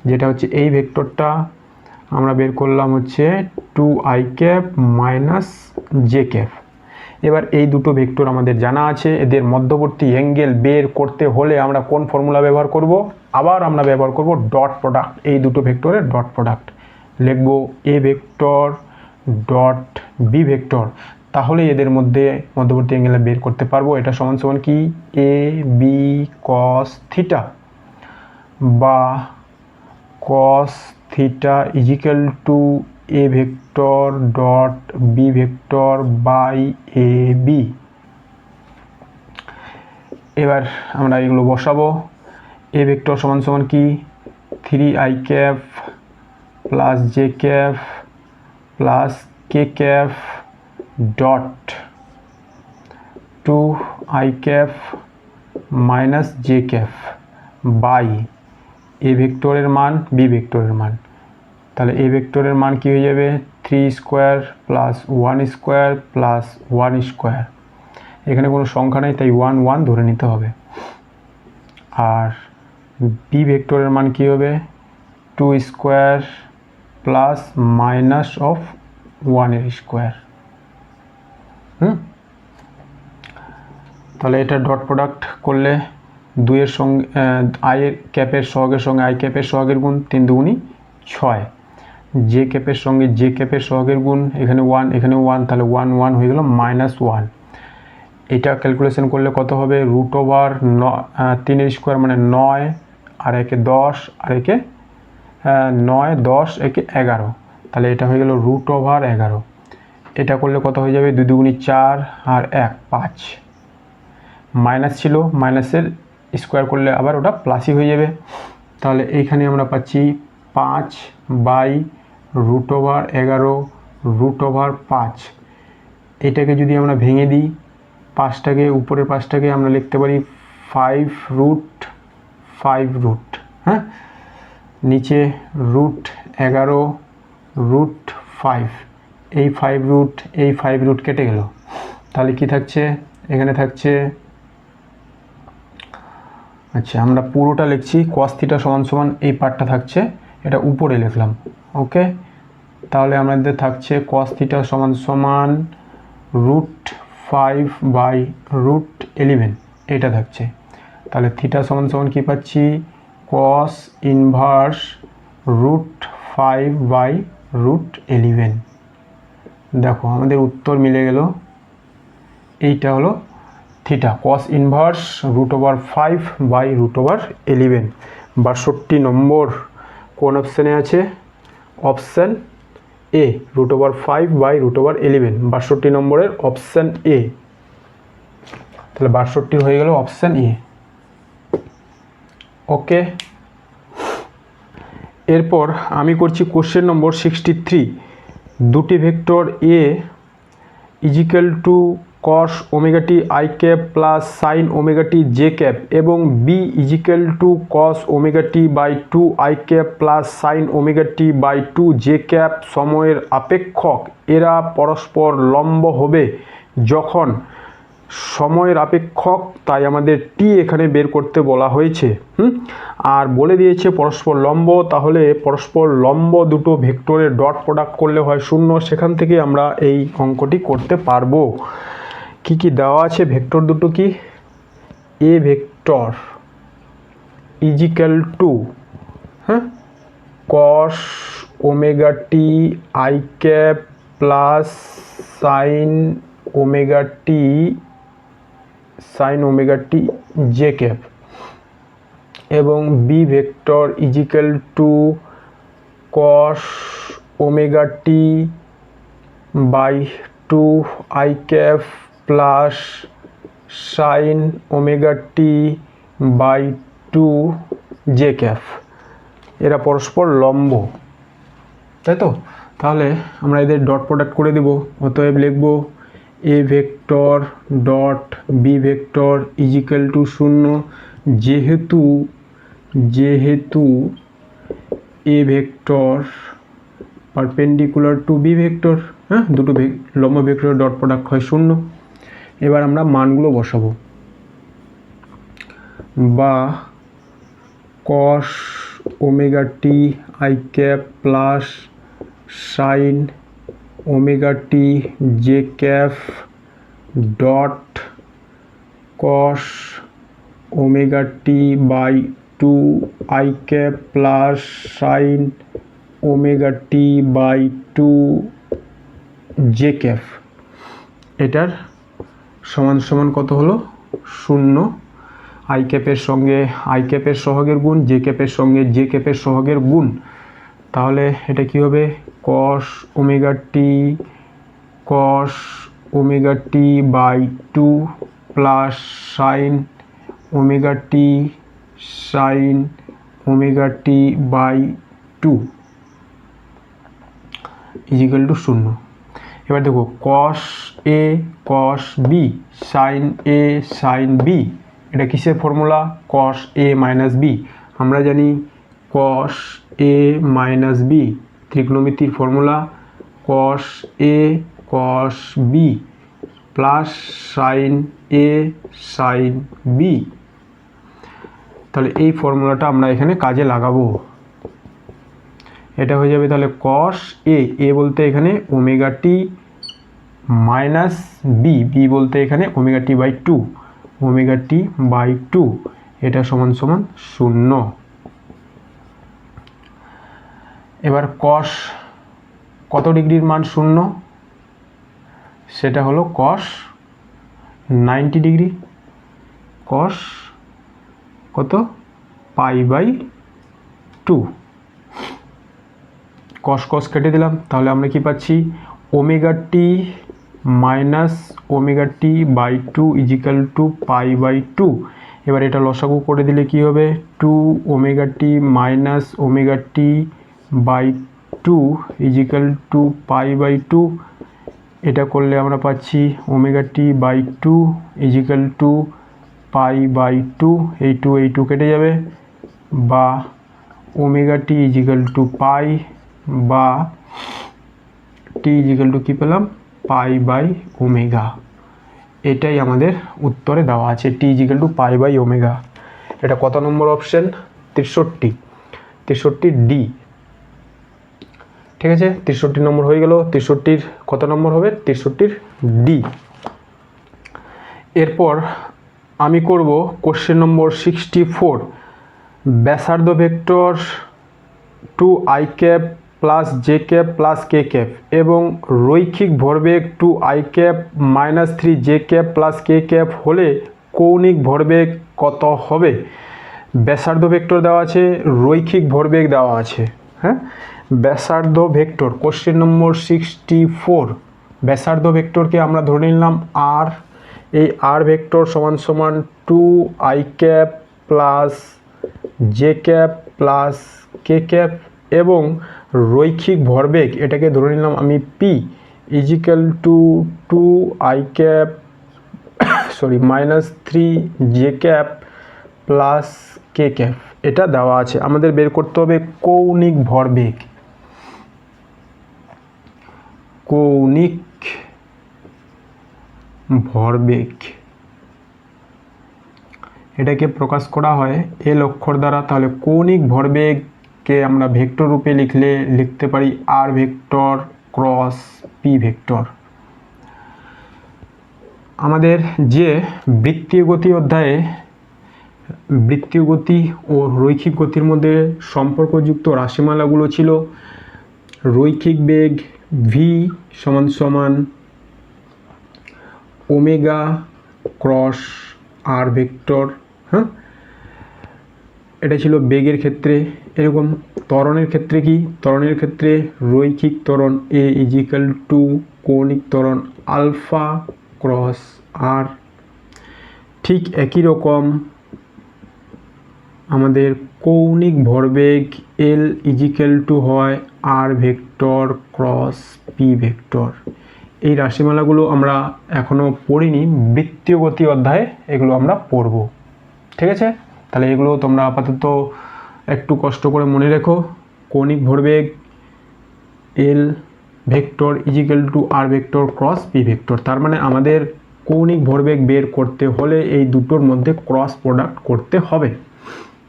যেটা হচ্ছে এই ভেক্টরটা আমরা বের করলাম হচ্ছে 2i cap minus J cap. এবার এই দুটো ভেক্টর আমাদের জানা আছে, এদের মধ্যবর্তী অ্যাঙ্গেল বের করতে হলে আমরা কোন ফর্মুলা ব্যবহার করব, আবার আমরা ব্যবহার করব ডট প্রোডাক্ট, এই দুটো ভেক্টরের ডট প্রোডাক্ট লিখব, A vector dot B vector, তাহলে এদের মধ্যে মধ্যবর্তী অ্যাঙ্গেল বের করতে পারবো। এটা সমান সমান কি, এ বি কস থিটা বা cos theta equal to A vector dot B vector by A B. এবার আমরা এগুলো বসাবো। এ ভেক্টর সমান সমান কি, 3i cap plus J cap plus K cap dot 2i cap minus J cap by A ভেক্টরের মান, বি ভেক্টরের মান। তাহলে এ ভেক্টরের মান কি হয়ে যাবে, 3 square plus 1 square plus 1 square, এখানে কোনো সংখ্যা নেই তাই 1 1 ধরে নিতে হবে। আর বি ভেক্টরের মান কি হবে, 2 স্কোয়ার প্লাস মাইনাস অফ 1 এর স্কোয়ার। তাহলে এটা ডট প্রোডাক্ট করলে 2 এর সঙ্গে i এর ক্যাপের সহগের সঙ্গে i ক্যাপের সহগের গুণ, 3 দুগুণী 6, জে ক্যাপের সঙ্গে জে ক্যাপের সহগের গুণ, এখানে 1 এখানে 1, তাহলে 1 1 হয়ে গেল -1। এটা ক্যালকুলেশন করলে কত হবে, রুট ওভার 3 এর স্কোয়ার মানে 9, আর একে 10, আর একে 9 10 একে 11, তাহলে এটা হয়ে গেল রুট ওভার 11। এটা করলে কত হয়ে যাবে, 2 দুগুণী 4 আর 1 5, মাইনাস ছিল, মাইনাসের স্কোয়ার করলে আবার ওটা প্লাসই হয়ে যাবে। তাহলে এইখানে আমরা পাচ্ছি 5 by root over 11 root over 5। এটাকে যদি আমরা ভেঙে দিই, 5টাকে উপরের 5টাকে আমরা লিখতে পারি 5 রুট, হ্যাঁ, নিচে রুট 11 রুট 5, এই 5 রুট কেটে গেল, তাহলে কি থাকছে, এখানে থাকছে, আচ্ছা আমরা পুরোটা লিখছি, cos থিটা সমান সমান এই পার্টটা থাকছে, এটা উপরে লিখলাম। ওকে, তাহলে আমাদের থাকছে cos থিটা সমান সমান √5 বাই √11, এটা থাকছে। তাহলে থিটা সমান সমান কি পাচ্ছি, cos ইনভার্স √5 বাই √11। দেখো আমাদের উত্তর মিলে গেল, এইটা হলো থিটা, কস ইনভার্স √5 বাই √11। 62 নম্বর কোন অপশানে আছে? Option A, √5 by √11। 62 নম্বরের অপশান এ। তাহলে 62 হয়ে গেল অপশান এ। ওকে, এরপর আমি করছি কোশ্চেন নম্বর 63। দুটি vector A equal to cos omega T I cap plus sine omega T J cap এবং B is equal to cos omega T by 2 I cap plus sine omega T by 2 J cap সময়ের আপেক্ষক, এরা পরস্পর লম্ব হবে যখন সময়ের আপেক্ষক, তাই আমাদের টি এখানে বের করতে বলা হয়েছে। আর বলে দিয়েছে পরস্পর লম্ব, তাহলে পরস্পর লম্ব দুটো ভেক্টরের ডট প্রোডাক্ট করলে হয় 0। সেখান থেকে আমরা এই অঙ্কটি করতে পারবো। কি কি দেওয়া আছে? ভেক্টর দুটো কি? A vector is equal to cos omega T I cap plus sine omega T J cap এবং B vector is equal to cos omega T by 2 I cap plus sine omega T by 2 J cap. এরা পরস্পর লম্ব, তাই তো? তাহলে আমরা এদের ডট প্রোডাক্ট করে দেব। অতএব লিখব A vector dot B vector is equal to 0, যেহেতু A vector perpendicular to B vector, দুটো লম্ব ভেক্টরের ডট প্রোডাক্ট হয় 0। এবার আমরা মানগুলো বসাবো। বা cos omega T I cap plus sine omega T J cap dot cos omega T by 2 I cap plus sine omega T by 2 J cap. এটার সমান সমান কত হলো? 0। আই ক্যাপের সঙ্গে আই ক্যাপের সহগের গুণ, জে ক্যাপের সঙ্গে জে ক্যাপের সহগের গুণ। তাহলে এটা কি হবে? Cos omega T by 2 plus sine omega T by 2 equal to 0। এবার দেখো cos A cos B sine A sine B, এটা কিসের formula? Cos A minus B. আমরা জানি কস এ মাইনাস বি ত্রিকোণমিতির formula cos A cos B plus sine A sine B. তাহলে এই ফর্মুলাটা আমরা এখানে কাজে লাগাবো। এটা হয়ে যাবে তাহলে কস এ বলতে এখানে ওমেগা টি মাইনাস বি বলতে এখানে ওমেগা টি বাই 2, এটা সমান সমান 0। এবার কস কত ডিগ্রির মান 0? সেটা হলো কস 90 ডিগ্রি। কস কত? পাই বাই 2। কস কেটে দিলাম, তাহলে আমরা কি পাচ্ছি? Omega T minus omega T by 2 equal to pi by 2। এবার এটা লসাগু করে দিলে কি হবে? 2 omega T minus omega T by 2 equal to pi by 2। এটা করলে আমরা পাচ্ছি omega T by 2 equal to pi by 2। এই 2 কেটে যাবে, বা omega T equal to pi, বা টি ইজিক্যাল টু কী পেলাম? Pi by omega. এটাই আমাদের উত্তরে দেওয়া আছে, T equal to pi by omega. এটা কত নম্বর অপশন? 63 ডি। ঠিক আছে, 63 নম্বর হয়ে গেল। 63 কত নম্বর হবে? 63 ডি। এরপর আমি করব কোশ্চেন নম্বর 64। ব্যাসার্ধ vector 2 I cap plus J cap plus K cap এবং রৈখিক ভরবেগ 2i cap minus 3 J cap plus কে ক্যাপ হলে কৌণিক ভরবেগ কত হবে? ব্যাসার্ধ ভেক্টর দেওয়া আছে, রৈখিক ভরবেগ দেওয়া আছে। হ্যাঁ, ব্যাসার্ধ ভেক্টর কোশ্চেন নম্বর 64। ব্যাসার্ধ ভেক্টরকে আমরা ধরে নিলাম আর, এই আর ভেক্টর সমান সমান 2i cap plus J cap plus কে ক্যাপ এবং রৈখিক ভরবেগ এটাকে ধরে নিলাম আমি P equal to 2i cap minus 3 J cap plus K cap. এটা দেওয়া আছে, আমাদের বের করতে হবে কৌণিক ভরবেগ। কৌণিক ভরবেগ এটাকে প্রকাশ করা হয় এল অক্ষর দ্বারা। তাহলে কৌণিক ভরবেগকে আমরা ভেক্টর রূপে লিখতে পারি আর ভেক্টর ক্রস পি ভেক্টর। আমাদের যে বৃত্তীয় গতি অধ্যায়ে বৃত্তীয় গতি ও রৈখিক গতির মধ্যে সম্পর্কযুক্ত রাশিমালাগুলো ছিল রৈখিক বেগ ভি সমান সমান ওমেগা ক্রস আর ভেক্টর। হ্যাঁ, এটা ছিল বেগের ক্ষেত্রে। এরকম ত্বরণের ক্ষেত্রে কি? ত্বরণের ক্ষেত্রে রৈখিক ত্বরণ এ ইজিক্যাল টু কৌণিক ত্বরণ আলফা ক্রস আর। ঠিক একই রকম আমাদের কৌণিক ভরবেগ এল ইজিক্যাল টু হয় আর ভেক্টর ক্রস পি ভেক্টর। এই রাশিমালাগুলো আমরা এখনও পড়িনি, বৃত্তীয় গতি অধ্যায়ে এগুলো আমরা পড়ব। ঠিক আছে, তাহলে এগুলো তোমরা আপাতত একটু কষ্ট করে মনে রেখো। কৌণিক ভরবেগ এল vector is equal to R vector cross P vector. তার মানে আমাদের কৌণিক ভরবেগ বের করতে হলে এই দুটোর মধ্যে ক্রস প্রোডাক্ট করতে হবে,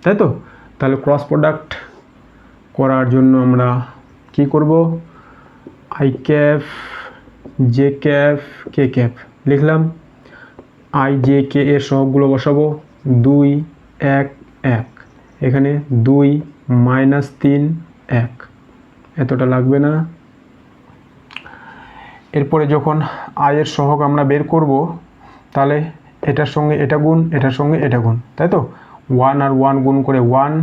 তাই তো? তাহলে ক্রস প্রোডাক্ট করার জন্য আমরা কি করব? I cap J cap K cap লিখলাম। আই জে কে এর সহগগুলো বসাবো। 2 1 1, এখানে 2 মাইনাস 3 1, এতটা লাগবে না। এরপরে যখন আয়ের সহগ আমরা বের করব তাহলে এটার সঙ্গে এটা গুণ, এটার সঙ্গে এটা গুণ, তাই তো? 1 আর 1 গুণ করে 1,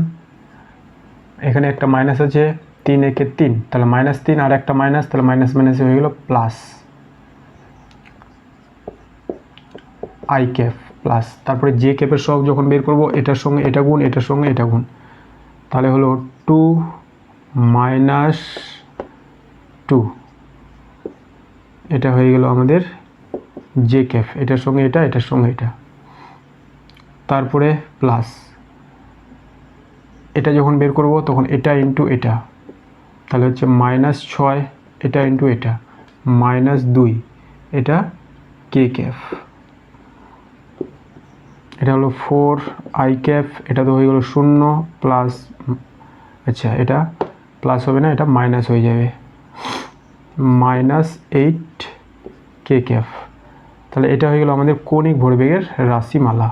এখানে একটা মাইনাস আছে, 3 একে 3, তাহলে মাইনাস 3 আর একটা মাইনাস, তাহলে মাইনাস মাইনাস হয়ে গেল প্লাস আই ক্যাপ প্লাস। তারপরে জে ক্যাপের সহগ যখন বের করব এটার সঙ্গে এটা গুণ, এটার সঙ্গে এটা গুণ, তাহলে হলো 2 মাইনাস 2, এটা হয়ে গেল আমাদের জে ক্যাপ, এটার সঙ্গে এটা, এটার সঙ্গে এটা, তারপরে প্লাস এটা যখন বের করব তখন এটা ইন্টু এটা, তাহলে হচ্ছে মাইনাস 6, এটা ইন্টু এটা, মাইনাস 2, এটা কে ক্যাপ, এটা হলো 4i ক্যাপ, এটা তো হয়ে গেল 0 প্লাস, আচ্ছা এটা প্লাস হবে না, এটা মাইনাস হয়ে যাবে, মাইনাস 8 কে ক্যাপ। তাহলে এটা হয়ে গেল আমাদের কৌণিক ভরবেগের রাশিমালা।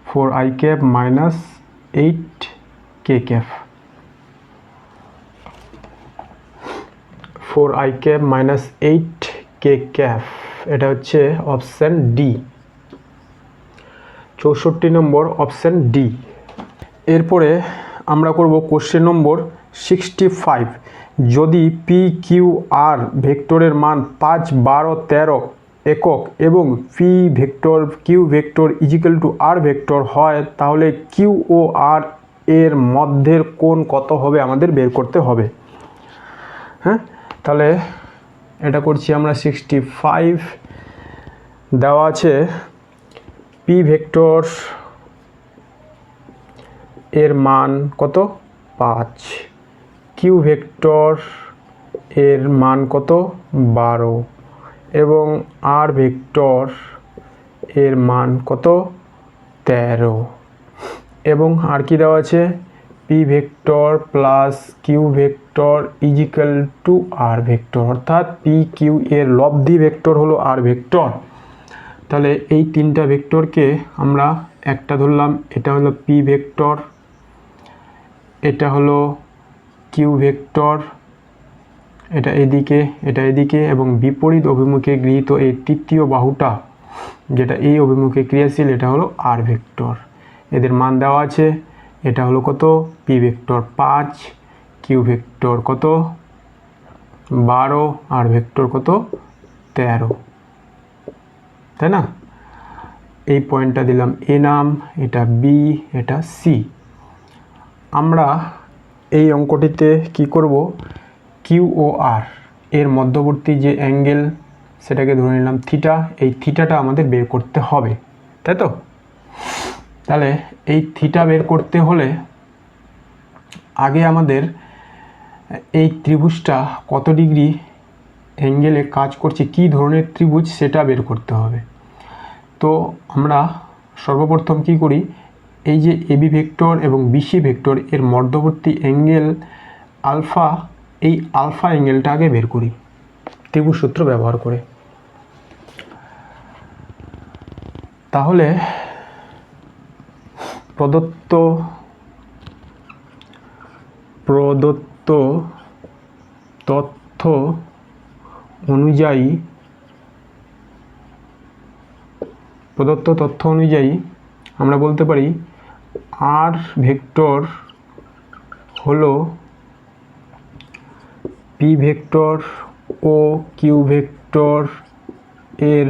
4i cap minus 8 K cap, 4i cap minus 8 K cap, এটা হচ্ছে অপশান ডি, 64 নম্বর অপশান ডি। এরপরে আমরা করব কোশ্চেন নম্বর 65। যদি পি কিউ আর ভেক্টরের মান 5, 12, 13 একক এবং P vector Q vector is equal to R vector হয় তাহলে কিউ ও আর এর মধ্যের কোণ কত হবে আমাদের বের করতে হবে। হ্যাঁ, তাহলে এটা করছি আমরা 65। দেওয়া আছে পি ভেক্টর এর মান কত? 5, কিউ ভেক্টর এর মান কত? 12 এবং আর ভেক্টর এর মান কত? 13 এবং আর কি দেওয়া আছে? P vector plus Q vector is equal to R vector, অর্থাৎ পি কিউ এর লব্ধি ভেক্টর হলো আর ভেক্টর। তাহলে এই তিনটা ভেক্টরকে আমরা একটা ধরলাম, এটা হলো পি ভেক্টর, এটা হলো কিউ ভেক্টর এটা এদিকে এবং বিপরীত অভিমুখে গৃহীত এই তৃতীয় বাহুটা যেটা এই অভিমুখে ক্রিয়াশীল এটা হলো আর ভেক্টর। এদের মান দেওয়া আছে, এটা হলো কত পি ভেক্টর 5, কিউ ভেক্টর কত 12, আর ভেক্টর কত 13, তাই না? এই পয়েন্টটা দিলাম এ নাম, এটা বি, এটা সি। আমরা এই অঙ্কটিতে কি করব, কিউ ও আর এর মধ্যবর্তী যে অ্যাঙ্গেল সেটাকে ধরে নিলাম থিটা, এই থিটাটা আমাদের বের করতে হবে, তাই তো? তাহলে এই থিটা বের করতে হলে আগে আমাদের এই ত্রিভুজটা কত ডিগ্রি অ্যাঙ্গেলে কাজ করছে, কি ধরনের ত্রিভুজ সেটা বের করতে হবে। তো আমরা সর্বপ্রথম কি করি, এই যে এবি ভেক্টর এবং বিসি ভেক্টর এর মধ্যবর্তী অ্যাঙ্গেল আলফা, এই আলফা অ্যাঙ্গেলটা আগে বের করি ত্রিভুজ সূত্র ব্যবহার করে। তাহলে প্রদত্ত তথ্য অনুযায়ী আমরা বলতে পারি আর ভেক্টর হলো P vector O Q vector এর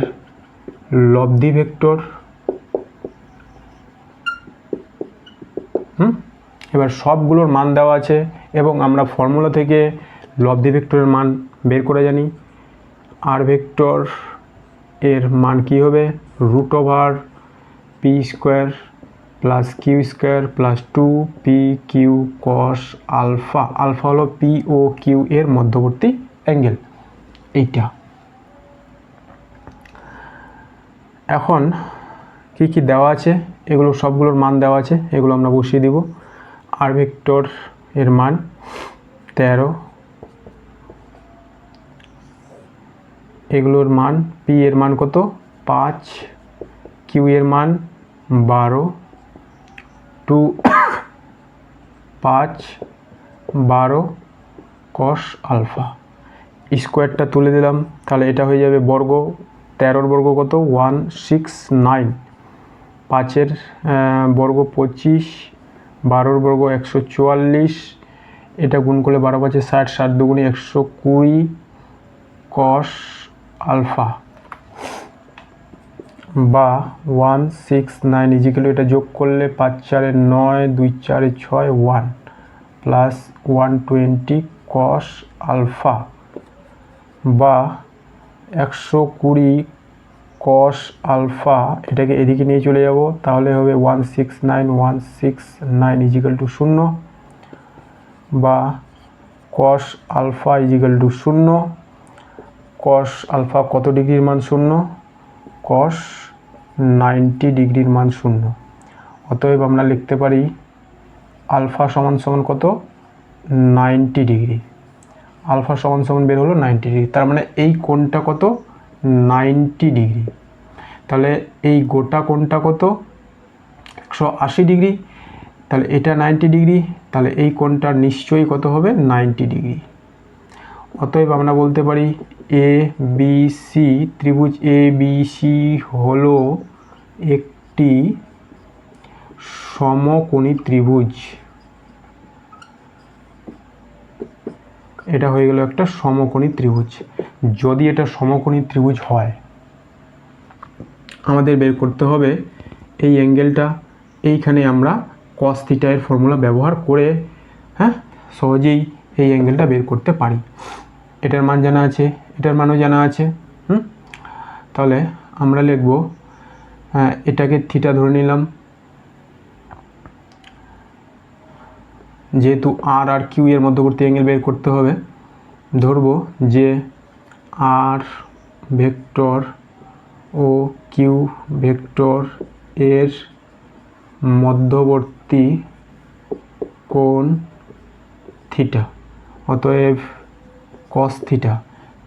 লব্ধি ভেক্টর। এবার সবগুলোর মান দেওয়া আছে এবং আমরা ফর্মুলা থেকে লব্ধি ভেক্টরের মান বের করে জানি। আর ভেক্টর এর মান কি হবে, root over P square plus Q square plus 2 PQ cos alpha. Alpha হলো পি ও কিউ এর মধ্যবর্তী অ্যাঙ্গেল, এইটা। এখন কি কি দেওয়া আছে, এগুলো সবগুলোর মান দেওয়া আছে, এগুলো আমরা বসিয়ে দিব। আর ভেক্টর এর মান 13, এগুলোর মান পি এর মান কত 5, কিউ এর মান 12, 2 5 12 কস আলফা। স্কোয়ারটা তুলে দিলাম, তাহলে এটা হয়ে যাবে বর্গ, 13 বর্গ কত 169, 5 বর্গ 25, 12 বর্গ 144, এটা গুণ করলে 12 5 60, 60 দুগুণে 120 কস আলফা বা 169 ইজিক্যাল এটা যোগ করলে 5 4 9, 2 4 6 1 প্লাস 120 কস আলফা বা 120 কস আলফা। এটাকে এদিকে নিয়ে চলে যাব, তাহলে হবে 169 ইজিক্যাল টু 0 বা cos alpha is equal to 0। Cos alpha কত ডিগ্রির মান 0, কস 90 ডিগ্রির মান 0। অতএব আমরা লিখতে পারি আলফা সমান সমান কত 90 ডিগ্রি। আলফা সমান সমান বের হলো 90 ডিগ্রি, তার মানে এই কোণটা কত 90 ডিগ্রি। তাহলে এই গোটা কোণটা কত 180 ডিগ্রি, তাহলে এটা 90 ডিগ্রি, তাহলে এই কোণটা নিশ্চয়ই কত হবে 90 ডিগ্রি। অতএব আমরা বলতে পারি ABC ত্রিভুজ ABC হলো একটি সমকোণী ত্রিভুজ। এটা হয়ে গেল একটা সমকোণী ত্রিভুজ। যদি এটা সমকোণী ত্রিভুজ হয় আমাদের বের করতে হবে এই অ্যাঙ্গেলটা, এইখানে আমরা কস থিটা এর ফর্মুলা ব্যবহার করে সহজেই এই অ্যাঙ্গেলটা বের করতে পারি। এটার মান জানা আছে, এটার মানও জানা আছে। তাহলে আমরা লিখব এটাকে থিটা ধরে নিলাম, যেহেতু আর আর কিউ এর মধ্যবর্তী অ্যাঙ্গেল বের করতে হবে, ধরব যে আর ভেক্টর ও কিউ ভেক্টর এর মধ্যবর্তী কোণ থিটা। অতএব কস থিটা,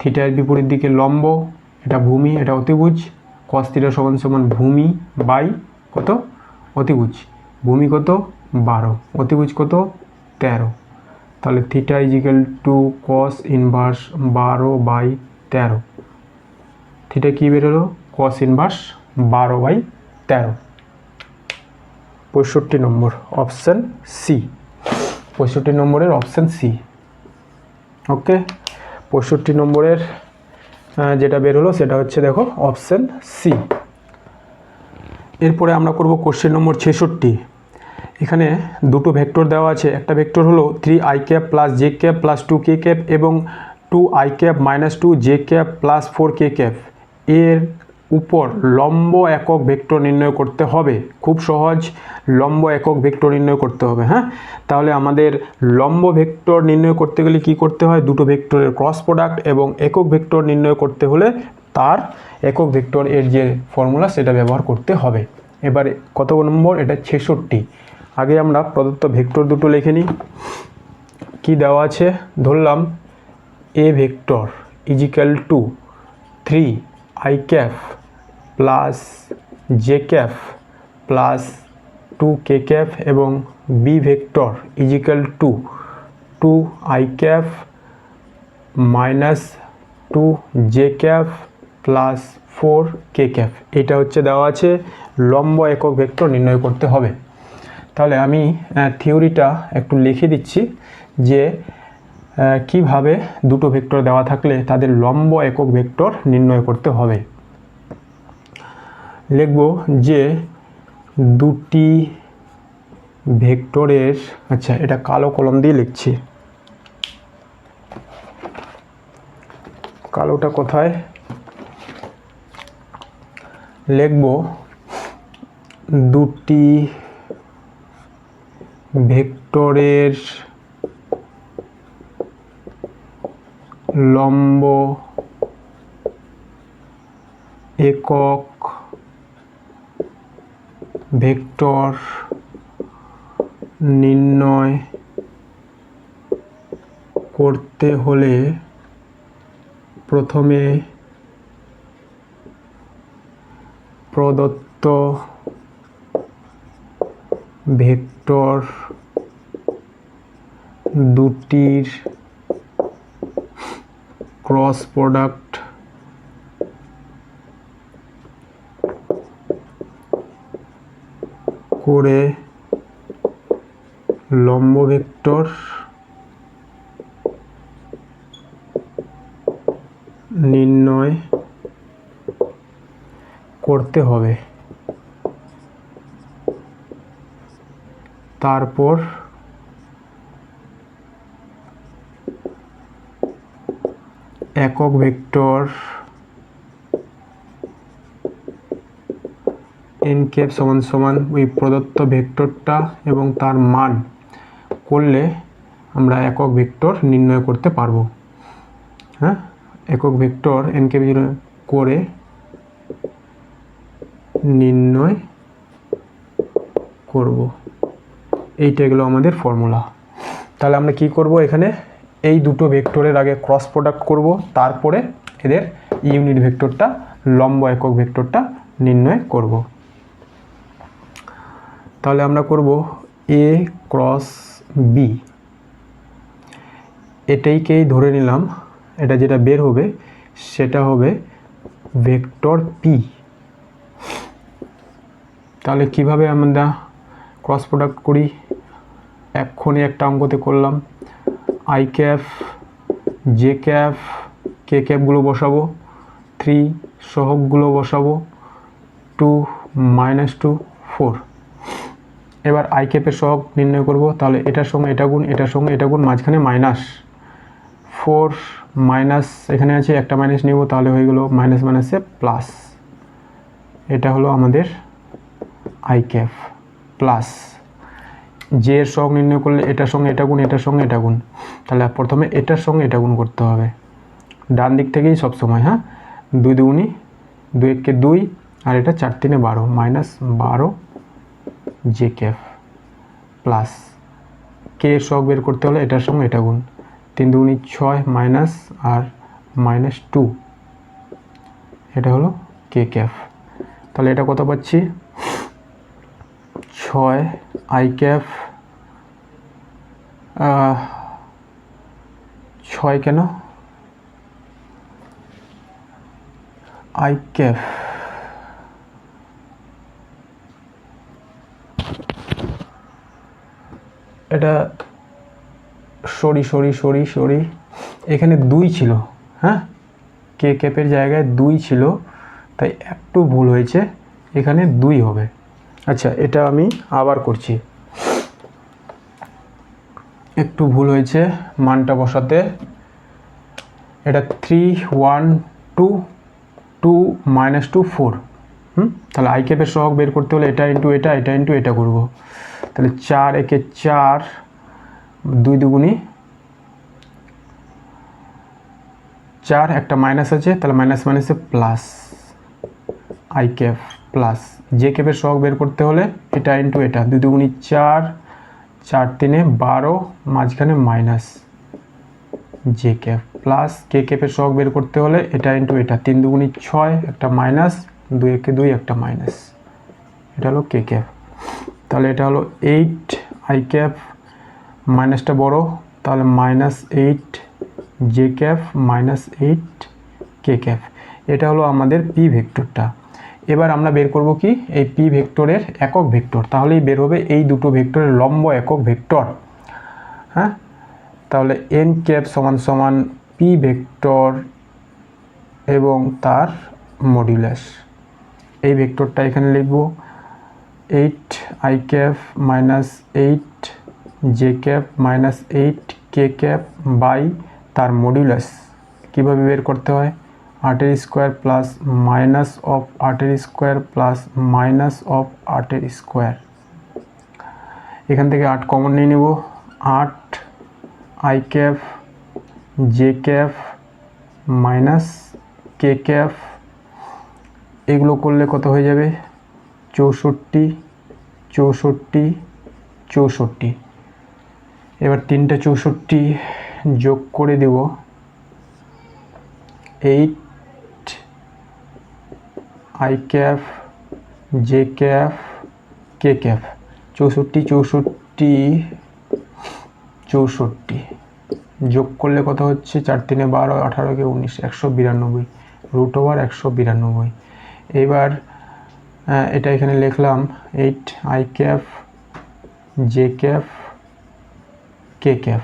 থিটার বিপরীত দিকে লম্ব, এটা ভূমি এটা অতিভুজ, কস থিটা সমান সমান ভূমি বাই কত অতিভুজ। ভূমি কত 12, অতিভুজ কত 13, তাহলে theta is equal to cos inverse 12/13। Theta কী বেরোলো? Cos inverse 12/13। 65 number option C. 65 নম্বরের অপশান সি। ওকে, 65 নম্বরের যেটা বের হলো সেটা হচ্ছে দেখো অপশান সি। এরপরে আমরা করব কোশ্চেন নম্বর 66। এখানে দুটো ভেক্টর দেওয়া আছে। একটা ভেক্টর হলো 3i cap plus J cap plus 2k cap এবং 2i cap minus 2j cap plus 4k cap. এর উপর লম্ব একক ভেক্টর নির্ণয় করতে হবে। খুব সহজ, লম্ব একক ভেক্টর নির্ণয় করতে হবে। হ্যাঁ, তাহলে আমাদের লম্ব ভেক্টর নির্ণয় করতে গেলে কি করতে হয়? দুটো ভেক্টরের ক্রস প্রোডাক্ট এবং একক ভেক্টর নির্ণয় করতে হলে তার একক ভেক্টর এর যে ফর্মুলা সেটা ব্যবহার করতে হবে। এবারে কত নম্বর? এটা 66। আগে আমরা প্রদত্ত ভেক্টর দুটো লিখে নিই। কী দেওয়া আছে? ধরলাম A vector is equal to 3i cap plus J cap plus 2k cap এবং B vector is equal to 2i cap minus 2j cap plus 4k cap. এটা হচ্ছে দেওয়া আছে, লম্ব একক ভেক্টর নির্ণয় করতে হবে। তাহলে আমি থিওরিটা একটু লিখে দিচ্ছি যে কিভাবে দুটো ভেক্টর দেওয়া থাকলে তাদের লম্ব একক ভেক্টর নির্ণয় করতে হবে। লিখব যে দুটি ভেক্টরের, আচ্ছা এটা কালো কলম দিয়ে লিখছি, কালোটা কোথায়? লিখব দুটি ভেক্টরের লম্ব একক ভেক্টর নির্ণয় করতে হলে প্রথমে প্রদত্ত ভেক্টর দুটির ক্রস প্রোডাক্ট করে লম্ব ভেক্টর নির্ণয় করতে হবে। তারপর একক ভেক্টর এন ক্যাপ সমান সমান ওই প্রদত্ত ভেক্টরটা এবং তার মান করলে আমরা একক ভেক্টর নির্ণয় করতে পারবো। হ্যাঁ, একক ভেক্টর এন ক্যাপ করে নির্ণয় করব। এইটা গেলো আমাদের ফর্মুলা। তাহলে আমরা কি করব? এখানে এই দুটো ভেক্টরের আগে ক্রস প্রোডাক্ট করব, তারপরে এদের ইউনিট ভেক্টরটা, লম্ব একক ভেক্টরটা নির্ণয় করব। তাহলে আমরা করব এ ক্রস বি। এটাইকেই ধরে নিলাম, এটা যেটা বের হবে সেটা হবে ভেক্টর পি। তাহলে কিভাবে আমরা ক্রস প্রোডাক্ট করি? এক্ষুনি একটা অঙ্কতে করলাম। আই ক্যাপ জে ক্যাপ কে ক্যাপগুলো বসাবো, 3 সহগগুলো বসাবো, 2 মাইনাস 2 4। এবার আই ক্যাপের সহগ নির্ণয় করব। তাহলে এটার সঙ্গে এটা গুণ, এটার সঙ্গে এটা গুণ, মাঝখানে মাইনাস 4 মাইনাস এখানে আছে, একটা মাইনাস নেব, তাহলে হয়ে গেল মাইনাস মাইনাসে প্লাস। এটা হলো আমাদের আই ক্যাপ প্লাস জে এর সহগ নির্ণয় করলে এটার সঙ্গে এটা গুণ, এটার সঙ্গে এটা গুণ। তাহলে প্রথমে এটার সঙ্গে এটা গুণ করতে হবে ডান দিক থেকেই সব সময়। হ্যাঁ, 2 দুগুণি 2 একে 2 আর এটা 4 3 12 মাইনাস 12 জে ক্যাপ প্লাস কে এর সহগ বের করতে হলে এটার সঙ্গে এটা গুণ, 3 দুগুণি 6 মাইনাস আর মাইনাস 2, এটা হলো কে ক্যাপ। তাহলে এটা কত পাচ্ছি? 6 আই ক্যাপ হয় কেন, আই ক্যাপ এটা সরি সরি সরি সরি এখানে 2 ছিল, হ্যাঁ কে ক্যাপের জায়গায় 2 ছিল, তাই একটু ভুল হয়েছে, এখানে 2 হবে। আচ্ছা এটা আমি আবার করছি, একটু ভুল হয়েছে মানটা বসাতে। এটা 3 1 2 2 -2 4, তাহলে আই ক্যাপের সহগ বের করতে হলে এটা ইন্টু এটা, এটা ইন্টু এটা করবো। তাহলে 4 একে 4, 2 দুগুণি 4, একটা মাইনাস আছে, তাহলে মাইনাস মাইনাসে plus, I cap plus J ক্যাপের সহগ বের করতে হলে এটা ইন্টু এটা, 2 দুগুণি 4, 4 3 12, মাঝখানে মাইনাস জে ক্যাপ প্লাস কে ক্যাপের সহগ বের করতে হলে এটা ইন্টু এটা, 3 দুগুণি 6, একটা মাইনাস, 2 একে 2, একটা মাইনাস, এটা হলো কে ক্যাপ। তাহলে এটা হলো 8 আই ক্যাপ, মাইনাসটা বড়, তাহলে -8 জে ক্যাপ -8 কে ক্যাপ। এটা হলো আমাদের পি ভেক্টরটা। এবার আমরা বের করব কি, এই পি ভেক্টরের একক ভেক্টর, তাহলেই বের হবে এই দুটো ভেক্টরের লম্ব একক ভেক্টর। হ্যাঁ, তাহলে এন ক্যাপ সমান সমান পি ভেক্টর এবং তার মডুলাস। এই ভেক্টরটা এখানে লিখব 8 I cap -8 J cap -8 K cap by তার মডুলাস। কীভাবে বের করতে হয়, 8 square plus minus of 8 square plus minus of 8 square. এখান থেকে 8 কমন নিয়ে নেব, 8 I cap J cap minus K cap, এগুলো করলে কত হয়ে যাবে, 64 64 64। এবার 3টা 64 যোগ করে দেব, 8 I cap J cap K cap, 64 64 64 যোগ করলে কত হচ্ছে, 4 3 12, 18 কে 19, 192, √192। এবার এটা এখানে লিখলাম 8 I cap J cap K cap.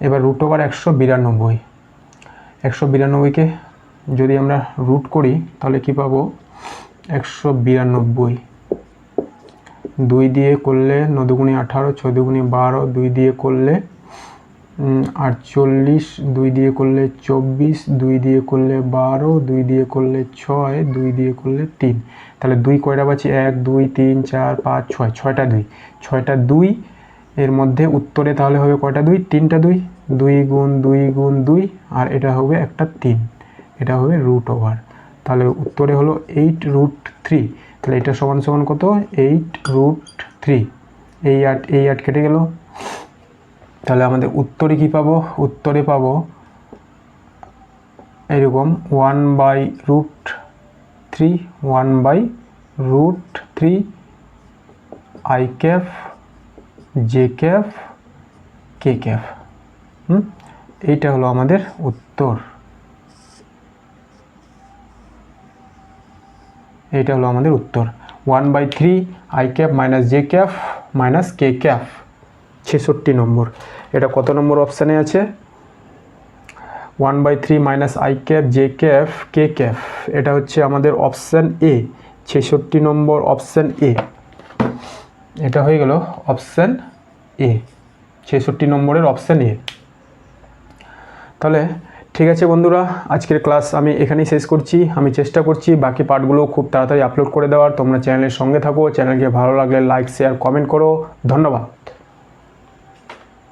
এবার √192, 192কে যদি আমরা রুট করি তাহলে কি পাবো, 192, 2 দিয়ে করলে 9 দুগুণি 18, 6 দুগুণি 12, 2 দিয়ে করলে 48, 2 দিয়ে করলে 24, 2 দিয়ে করলে 12, 2 দিয়ে করলে 6, 2 দিয়ে করলে 3। তাহলে 2 কয়টা পাচ্ছি, 1 2 3 4 5 6, 6টা 2, 6টা 2 এর মধ্যে উত্তরে তাহলে হবে কয়টা 2, 3টা 2, 2 গুণ 2 গুণ 2, আর এটা হবে একটা 3, এটা হবে √। তাহলে উত্তরে হলো 8√3। তাহলে এটা সমান সমান কত, 8√3। এই 8 কেটে গেল, তাহলে আমাদের উত্তরে কি পাবো, উত্তরে পাবো এরকম 1/√3, 1/√3 I cap J cap K cap. এইটা হলো আমাদের উত্তর, এইটা হলো আমাদের উত্তর 1/3 I cap minus J cap minus K cap. 66 নম্বর। এটা কত নম্বর অপশানে আছে, 1/3 minus I cap J cap K cap, এটা হচ্ছে আমাদের option A, 66 number option A. এটা হয়ে গেল অপশান এ, 66 নম্বরের অপশান এ। তাহলে ঠিক আছে বন্ধুরা, আজকের ক্লাস আমি এখানেই শেষ করছি। আমি চেষ্টা করছি বাকি পার্টগুলো খুব তাড়াতাড়ি আপলোড করে দেওয়ার। তোমরা চ্যানেলের সঙ্গে থাকো, চ্যানেলকে ভালো লাগলে লাইক শেয়ার কমেন্ট করো। ধন্যবাদ।